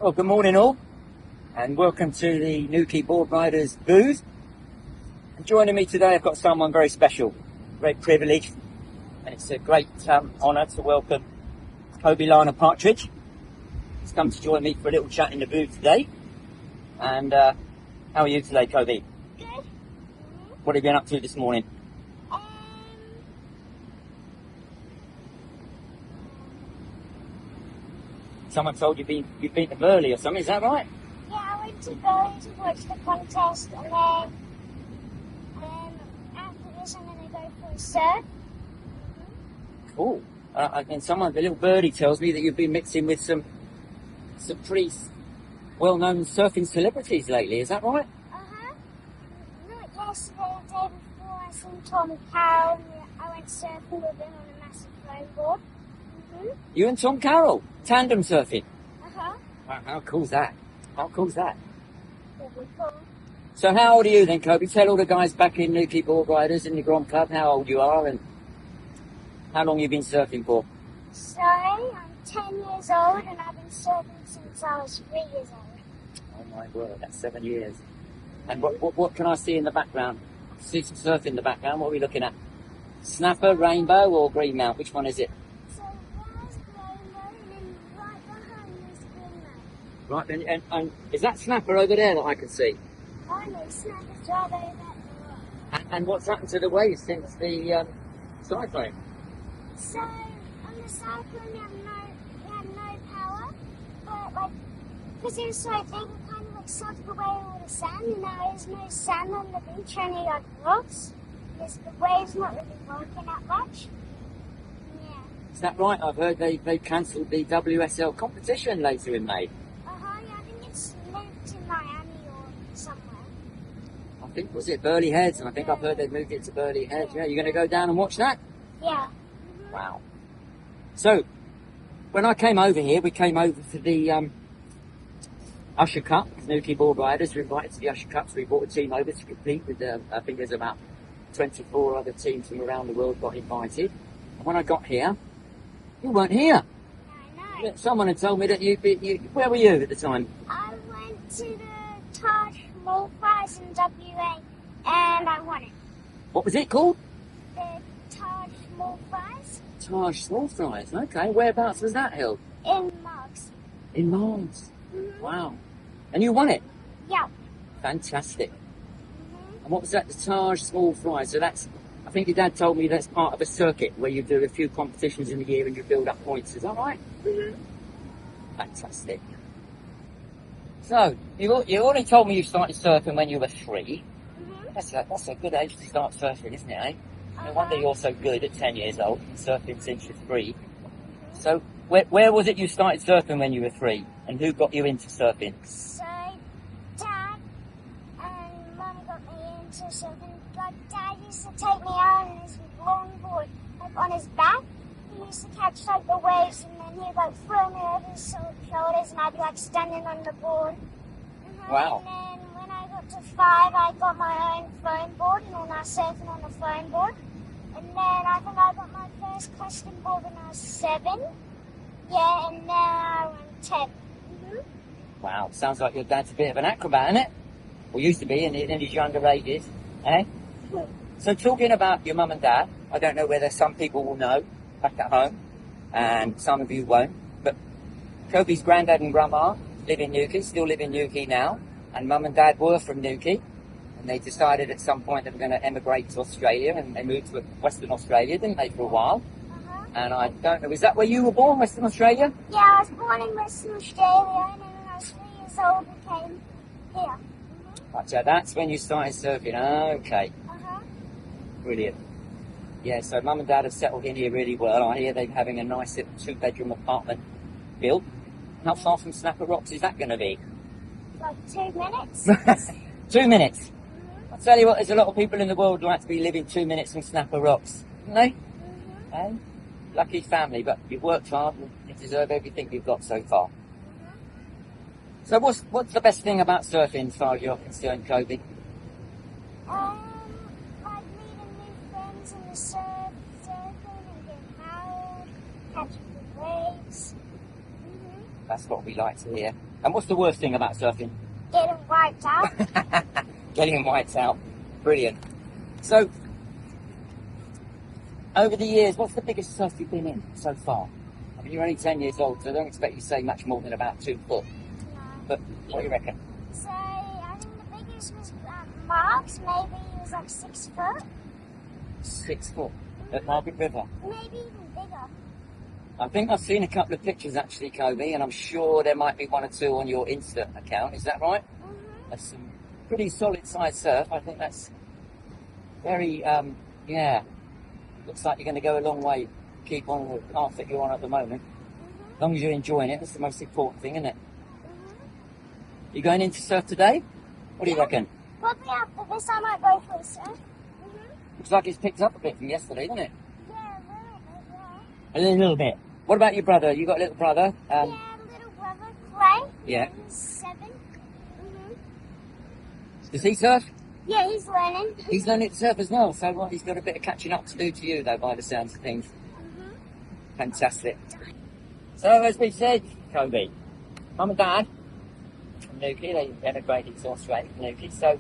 Well, good morning all, and welcome to the Nuki Board Riders booth. And joining me today, I've got someone very special, very privileged, and it's a great honour to welcome Kobi Lana Partridge. He's come to join me for a little chat in the booth today. And how are you today, Kobi? Good. What have you been up to this morning? Someone told you've been to Burley or something, is that right? Yeah, I went to Burley to watch the contest, and then after this I'm going to go for a surf. Cool. And the little birdie tells me that you've been mixing with some pretty well-known surfing celebrities lately, is that right? Not yesterday, the day before, I seen Tom Carroll. I went surfing with him on a massive foam board. You and Tom Carroll, tandem surfing. Uh-huh. Wow, how cool's that? How cool's that? Really cool. So how old are you then, Kobi? Tell all the guys back in Nuki Board Riders in the Grom Club how old you are and how long you've been surfing for. So, I'm 10 years old, and I've been surfing since I was 3 years old. Oh my word, that's 7 years. And what can I see in the background? See some surf in the background. What are we looking at? Snapper, rainbow, or green mount? Which one is it? So, there's rainbow, and then right behind is green mount. Right, and is that snapper over there that I can see? Oh no, snapper's right over there. And what's happened to the waves since the cyclone? So, on the cyclone, we had no power, but because it was so big, it kind of sucked away all the sand, and now there's no sand on the beach, only rocks. Because the waves not really working that much. Yeah. Is that right? I've heard they cancelled the WSL competition later in May. Yeah, I think it's moved to Miami or somewhere. I think, was it Burley Heads? And I think I've heard they've moved it to Burley Heads. Yeah, you're going to go down and watch that? Yeah. Wow. So, when I came over here, we came over for the Usher Cup. Nuki Board Riders were invited to the Usher Cup, so we brought a team over to compete with I think there's about 24 other teams from around the world got invited. And when I got here, you weren't here. I know. Someone had told me that where were you at the time? I went to the Taj Mall Prize in WA, and I won it. What was it called? The Taj Mall Prize Taj Small Fries. Okay, whereabouts was that held? in Marks. In Mons. Wow. And you won it? Yeah. Fantastic. And what was that? The Taj Small Fries. So that's, I think your dad told me that's part of a circuit where you do a few competitions in the year and you build up points. Is that right? Fantastic. So, you already told me you started surfing when you were 3. That's a good age to start surfing, isn't it, eh? No wonder you're so good at 10 years old, surfing since you're 3. So, where was it you started surfing when you were 3? And who got you into surfing? So, Dad and Mum got me into surfing. Like, Dad used to take me out on his longboard, like on his back. He used to catch like the waves, and then he'd like throw me over his shoulders, and I'd be like standing on the board. Wow. And then when I got to 5, I got my own foam board, and then I was surfing on the foam board. And then I think I got my first custom board when I was 7. Yeah, and then I went 10. Wow, sounds like your dad's a bit of an acrobat, isn't it? Well, used to be in his younger ages, eh? So talking about your mum and dad, I don't know whether some people will know back at home, and some of you won't, but Kobi's granddad and grandma live in Nuki, still live in Nuki now, and mum and dad were from Nuki, and they decided at some point they were going to emigrate to Australia, and they moved to Western Australia, didn't they, for a while? And I don't know, is that where you were born, Western Australia? Yeah, I was born in Western Australia, and then when I was 3 years old, we came here. Right, so that's when you started surfing. Okay, brilliant. Yeah, so mum and dad have settled in here really well. I hear they're having a nice little 2-bedroom apartment built. How far from Snapper Rocks is that going to be? Like 2 minutes. 2 minutes. I'll tell you what, there's a lot of people in the world who like to be living 2 minutes from Snapper Rocks, don't they? Eh? Lucky family, but you've worked hard and you deserve everything you've got so far. So what's the best thing about surfing as far as you're concerned, Kobi? Like meeting new friends in the surfing and getting out, catching the waves. That's what we like to hear. And what's the worst thing about surfing? Getting wiped out. Getting wiped out. Brilliant. So, over the years, what's the biggest surf you've been in so far? I mean, you're only 10 years old, so I don't expect you to say much more than about 2 foot. No. But what do you reckon? So, I think the biggest was Mark's. Maybe it was like 6 foot. 6 foot at Margaret River. Maybe even bigger. I think I've seen a couple of pictures actually, Kobi, and I'm sure there might be 1 or 2 on your Insta account. Is that right? Mm-hmm. That's some pretty solid size surf. I think that's very, yeah. Looks like you're going to go a long way. Keep on the path that you're on at the moment. Mm-hmm. As long as you're enjoying it, that's the most important thing, isn't it? Mm-hmm. You going in to surf today? What do you reckon? Probably after this, I might go for a surf. Mm-hmm. Looks like it's picked up a bit from yesterday, doesn't it? Yeah, a little bit, A little bit. What about your brother? You got a little brother? yeah, little brother, Clay. Yeah. He's 7. Mm-hmm. Does he surf? Yeah, he's learning. He's learning to surf as well, so what, he's got a bit of catching up to do to you, though, by the sounds of things. Mm-hmm. Fantastic. So, as we said, Kobi, Mum and Dad from Newquay, they emigrated to Australia from Newquay, so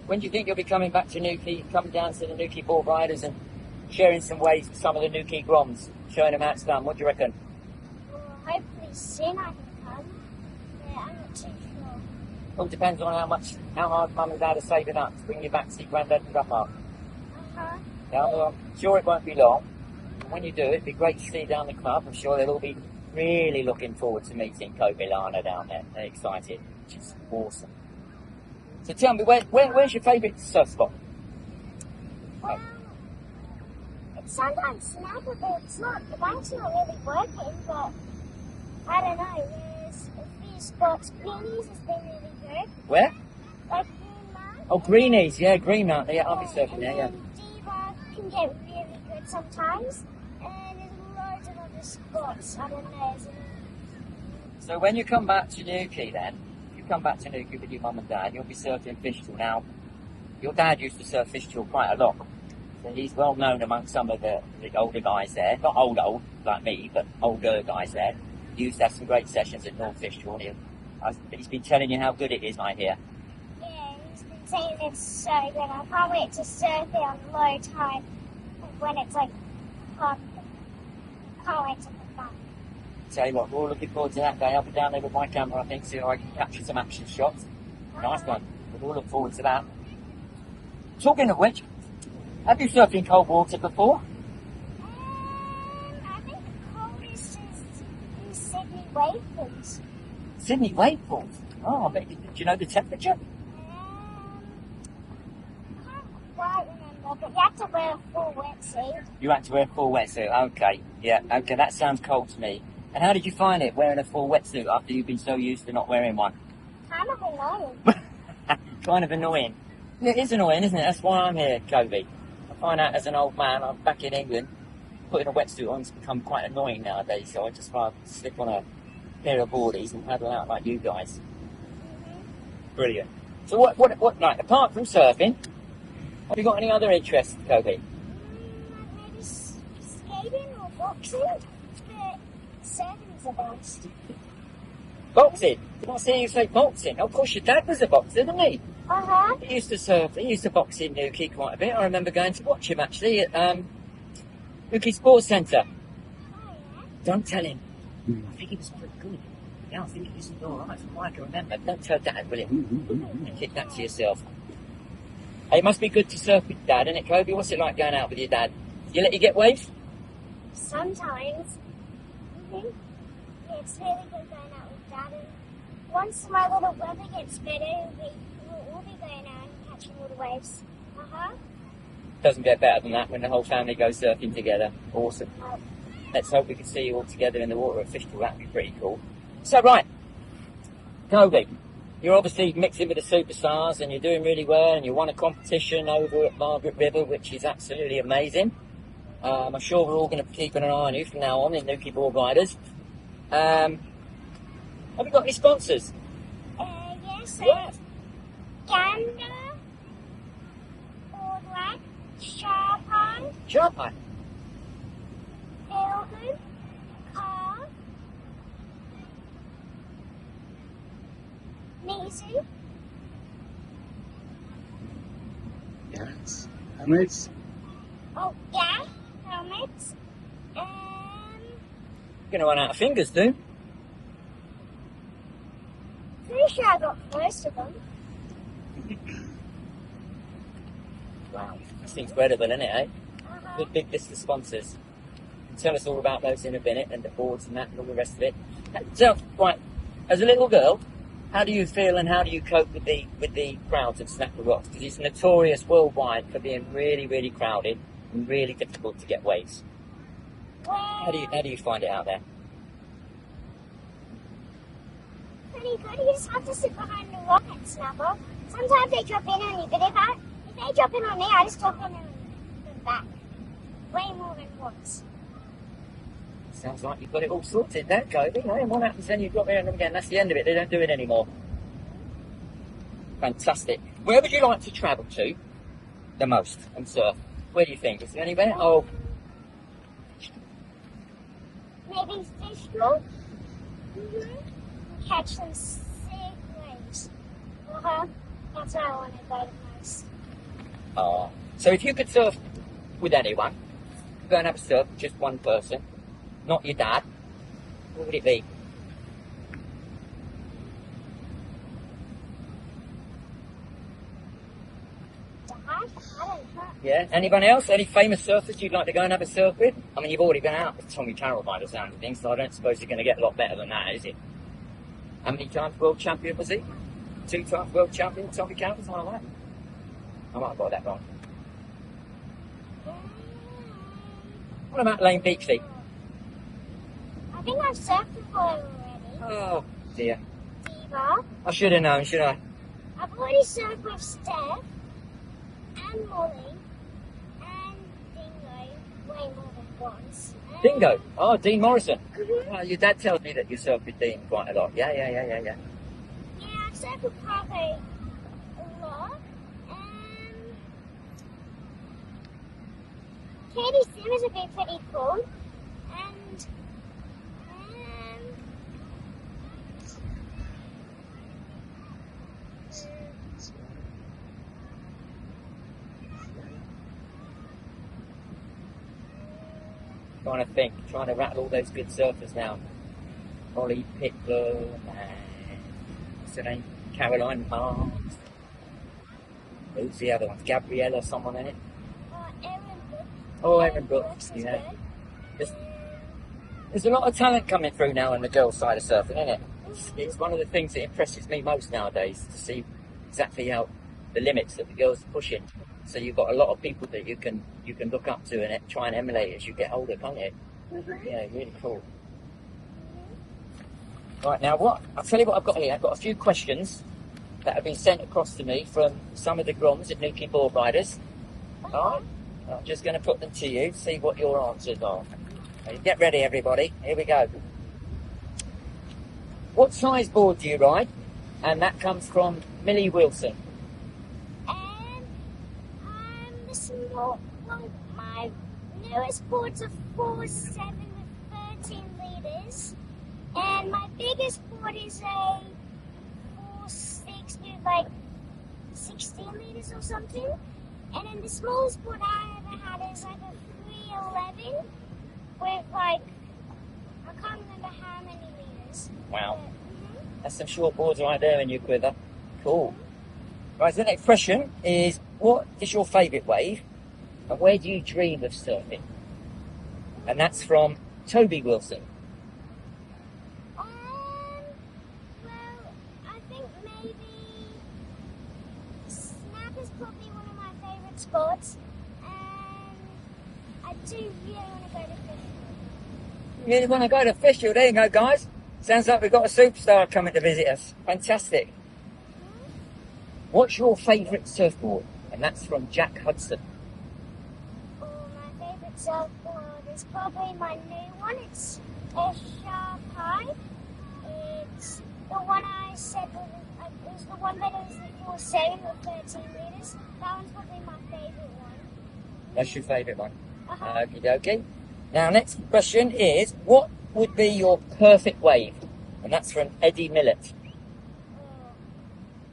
when do you think you'll be coming back to Newquay, coming down to the Newquay board riders and sharing some ways with some of the Newquay Groms, showing them how it's done? What do you reckon? Well, hopefully soon I can come. Yeah, I'm not too sure. All depends on how hard Mum and Dad are saving up to bring you back to see Grandad and Grandma. Uh-huh. Yeah, well, I'm sure it won't be long. And when you do, it'd be great to see you down the club. I'm sure they'll all be really looking forward to meeting Kobi Lana down there. They're excited, which is awesome. So tell me, where's your favourite surf spot? Well, it's sometimes snap a bit. It's not, the bank's not really working, but I don't know. There's a few spots. Greenies has been really good. Where? Like Greenmount. Oh, Greenies. Yeah, Greenmount. Yeah, I'll be surfing there, yeah. And Diva can get really good sometimes. And there's loads of other spots. I don't know. So when you come back to Newquay then, you come back to Newquay with your mum and dad, you'll be surfing Fishtail. Now, your dad used to surf Fishtail quite a lot. So he's well known among some of the older guys there. Not old like me, but older guys there. He used to have some great sessions at North Fishtail. He's been telling you how good it is, I hear. Yeah, he's been saying it's so good. I can't wait to surf it on low tide when it's like hot. Can't wait to come back. Tell you what, we're all looking forward to that day. I'll be down there with my camera, I think, so I can capture some action shots. Nice one. We'll all look forward to that. Talking of which, have you surfed in cold water before? I think the coldest is in Sydney wave pools. Sydney wave pools? Oh, I bet do you know the temperature? I can't quite remember, but you have to wear a full wetsuit. You had to wear a full wetsuit. Okay. Yeah, okay, that sounds cold to me. And how did you find it, wearing a full wetsuit after you've been so used to not wearing one? Kind of annoying. Kind of annoying. Yeah, it is annoying, isn't it? That's why I'm here, Kobi. I find out as an old man, I'm back in England, putting a wetsuit on has become quite annoying nowadays, so I just rather slip on a pair of boardies and paddle out like you guys. Brilliant. So what like, apart from surfing, have you got any other interests, Kobi? Maybe skating or boxing, but surfing's the best. Boxing? Did I see you say boxing? Of course, your dad was a boxer, didn't he? Uh-huh. He used to surf. He used to box in Newquay quite a bit. I remember going to watch him actually at Newquay Sports Centre. Oh, yeah. Don't tell him. I think he was pretty good. Yeah, I think he was all right. From what I can remember. Don't tell Dad, will you? Keep that to yourself. Hey, it must be good to surf with Dad, isn't it, Kobi? What's it like going out with your dad? You let you get waves? Sometimes. Mm-hmm. Yeah, it's really good going out with Dad. And once my little brother gets better, we'll be going out and catching all the waves. Uh-huh. Doesn't get better than that when the whole family goes surfing together. Awesome. Oh. Let's hope we can see you all together in the water at Fishtail. That'd be pretty cool. So, right. Kobi, you're obviously mixing with the superstars and you're doing really well and you won a competition over at Margaret River, which is absolutely amazing. I'm sure we're all going to be keeping an eye on you from now on in Newquay Board Riders. Have you got any sponsors? Yes, Yeah. Gander, Boardwalk, Sharpeye, Sharpeye. Elgin, Car, see. Yes. Helmets. Oh, yeah. Helmets. Gonna run out of fingers, dude. Pretty sure I got most of them. Wow. This thing's incredible, isn't it, eh? Uh-huh. Good big list of sponsors. Tell us all about those in a minute and the boards and that and all the rest of it. So, right, as a little girl, how do you feel and how do you cope with the crowds at Snapper Rocks? Because it's notorious worldwide for being really, really crowded and really difficult to get waves. Well, How do you find it out there? pretty good. You just have to sit behind the rock and snapper. Sometimes they drop in on you, but if they drop in on me, I just drop in on them back. Way more than once. Sounds like you've got it all sorted, don't Kobi? And what happens then you drop in on them again? That's the end of it. They don't do it anymore. Fantastic. Where would you like to travel to the most and surf? Where do you think? Is there anywhere? Oh, Maybe fish roll. Catch some sick waves. That's where I want to go the most. So if you could surf with anyone, go and have a surf with just one person, not your dad, what would it be? Dad? I don't know. Yeah. Anyone else? Any famous surfers you'd like to go and have a surf with? I mean, you've already been out with Tommy Carroll by the sound of things, so I don't suppose you're going to get a lot better than that, is it? How many times world champion was he? 2 times world champion, Tommy Carroll, something like that? I might have got that wrong. What about Lane Beachley? I think I've surfed before already. Oh, dear. Diva. I should have known, should I? I've already surfed with Steph and Molly and Dingo way more than once. Dingo? Oh, Dean Morrison. Mhm. Well, your dad tells me that you surf with Dean quite a lot. Yeah. Yeah, I've surfed with Papa a lot. Katie Simmons would be pretty cool. And Trying to think, trying to rattle all those good surfers now. Ollie Pitbull, and what's her name? Caroline Mars. Who's the other one? Gabriella, someone in it? Aaron Brooks. Oh, Aaron Brooks, is yeah. good. There's a lot of talent coming through now on the girls' side of surfing, isn't it? It's one of the things that impresses me most nowadays, to see exactly how the limits that the girls are pushing. So you've got a lot of people that you can look up to and try and emulate as you get older, can't you? Yeah, really cool. Right, now I'll tell you what I've got here. I've got a few questions that have been sent across to me from some of the Groms at Nuki board riders. Alright, I'm just going to put them to you, see what your answers are. Okay, get ready, everybody. Here we go. What size board do you ride? And that comes from Millie Wilson. I'm the small one. My newest board's a 4.7 with 13 litres. And my biggest board is a 4.6 with like 16 litres or something. And then the smallest board I ever had is like a 3.11 with like, I can't remember how many litres. Wow. That's some short boards right there in your quiver. Cool. Right, so the next question is, what is your favourite wave and where do you dream of surfing? And that's from Toby Wilson. Well, I think maybe Snap is probably one of my favourite sports. And I do really want to go to fishing. You really want to go to Fishel? There you go, guys. Sounds like we've got a superstar coming to visit us. Fantastic. What's your favourite surfboard? And that's from Jack Hudson. Oh, my favourite surfboard is probably my new one. It's a Shark High. It's the one I said was the one that was the 4.7 with 13 litres. That one's probably my favourite one. That's your favourite one. Uh-huh. Okie dokie. Now, next question is, what would be your perfect wave? And that's from Eddie Millett.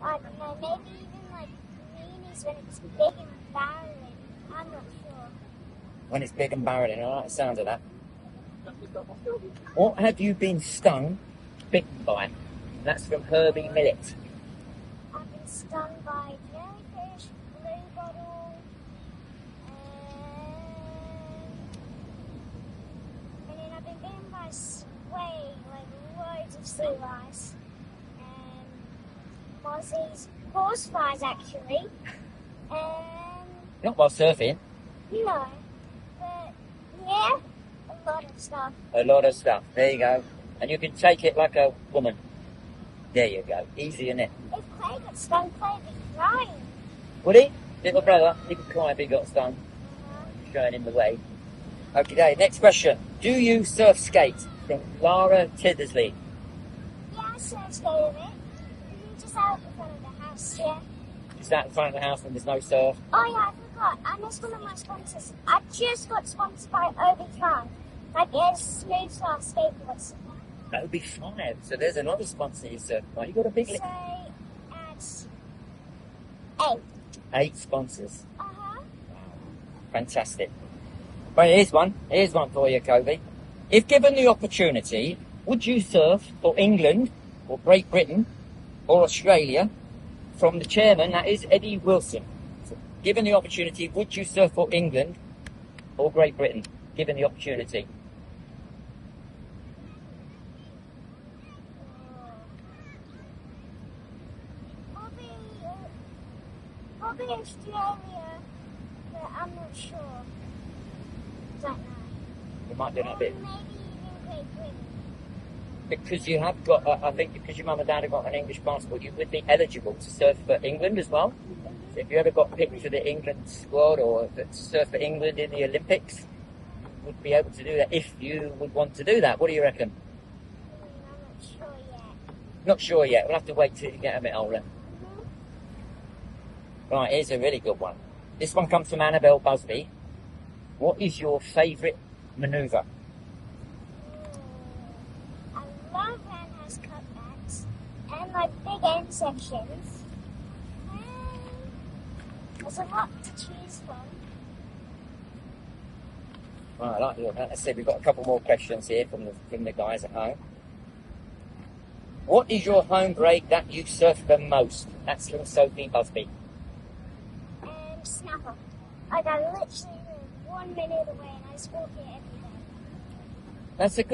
I don't know, maybe even like greenies when it's big and barren. I'm not sure. When it's big and barren, I like the sound of that. What have you been stung, bitten by? That's from Herbie Millet. I've been stung by jellyfish, blue bottle, and then I've been bitten by sway, like loads of sea lice, and mozzies, horseflies actually, and Not while surfing. no, but yeah, a lot of stuff. A lot of stuff. There you go. And you can take it like a woman. There you go. Easy, isn't it? If Clay got stung, Clay would be crying. Would he? Little brother, he could cry if he got stung. Showing him the way. Okay, next question. Do you surf skate? From Lara Tiddersley. Yeah, I surf skate a bit. Just out in front of the house, yeah. Is that in front of the house when there's no surf? Oh yeah, I forgot. I missed one of my sponsors. I just got sponsored by Obi-Tron. Like, it's smooth fast skateboards. That would be 5. So there's another sponsor you surf by. You got a big So, list. that's 8. 8 sponsors. Uh-huh. Fantastic. Well, here's one. Here's one for you, Kobi. If given the opportunity, would you surf for England or Great Britain or Australia? From the chairman, that is Eddie Wilson. So, given the opportunity, would you surf for England or Great Britain? Given the opportunity. Probably Australia, but I'm not sure. Don't know. You might do that a bit. Maybe even Great Britain. Because you have got, I think because your mum and dad have got an English passport, you would be eligible to surf for England as well. So if you ever got picked for the England squad or to surf for England in the Olympics, you would be able to do that if you would want to do that. What do you reckon? I'm not sure yet. Not sure yet. We'll have to wait till you get a bit older. Right, here's a really good one. This one comes from Annabelle Busby. What is your favourite manoeuvre? I love roundhouse cutbacks and like big end sections. There's a lot to choose from. Right, I like your that. Let's see, we've got a couple more questions here from the guys at home. What is your home break that you surf the most? That's from Sophie Busby. Snapper. Like I literally live 1 minute away and I sport it every day.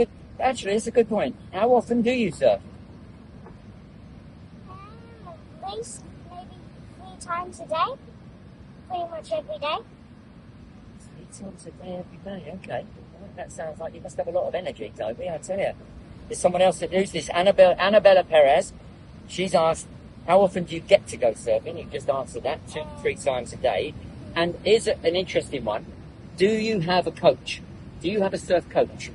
It's a good point. How often do you surf? At least maybe 3 times a day. Pretty much every day. 3 times a day, every day, okay. That sounds like you must have a lot of energy, Toby, I tell you. There's someone else that knows this, Annabella Perez. She's asked, how often do you get to go surfing? You just answered that, 2 to 3 times a day. And here's an interesting one. Do you have a coach? Do you have a surf coach?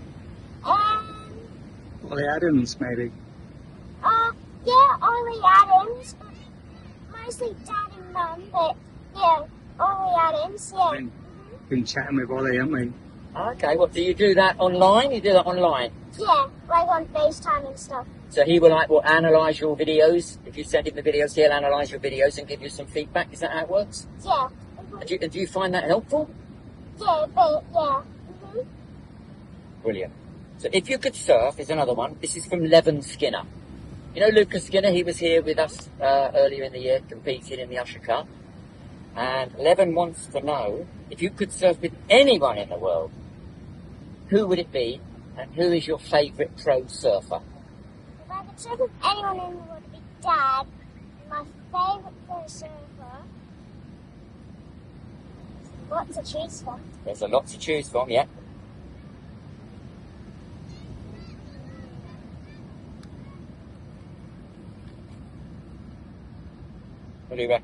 Ollie Adams, maybe. Yeah, Ollie Adams. Mostly Dad and Mum, but yeah, Ollie Adams, yeah. Been chatting with Ollie, haven't we? Okay, what, do you do that online? You do that online? Yeah, like on FaceTime and stuff. So he will analyse your videos. If you send him the videos, he'll analyse your videos and give you some feedback. Is that how it works? Yeah. Do you find that helpful? Yeah, but yeah. Brilliant. So if you could surf, is another one. This is from Levin Skinner. You know Lucas Skinner? He was here with us earlier in the year, competing in the Usher Cup. And Levin wants to know, if you could surf with anyone in the world, who would it be? And who is your favourite pro surfer? If I could surf with anyone in the world, it'd be Dad. My favourite pro surfer. What to choose from? There's a lot to choose from, yeah. What do you reckon?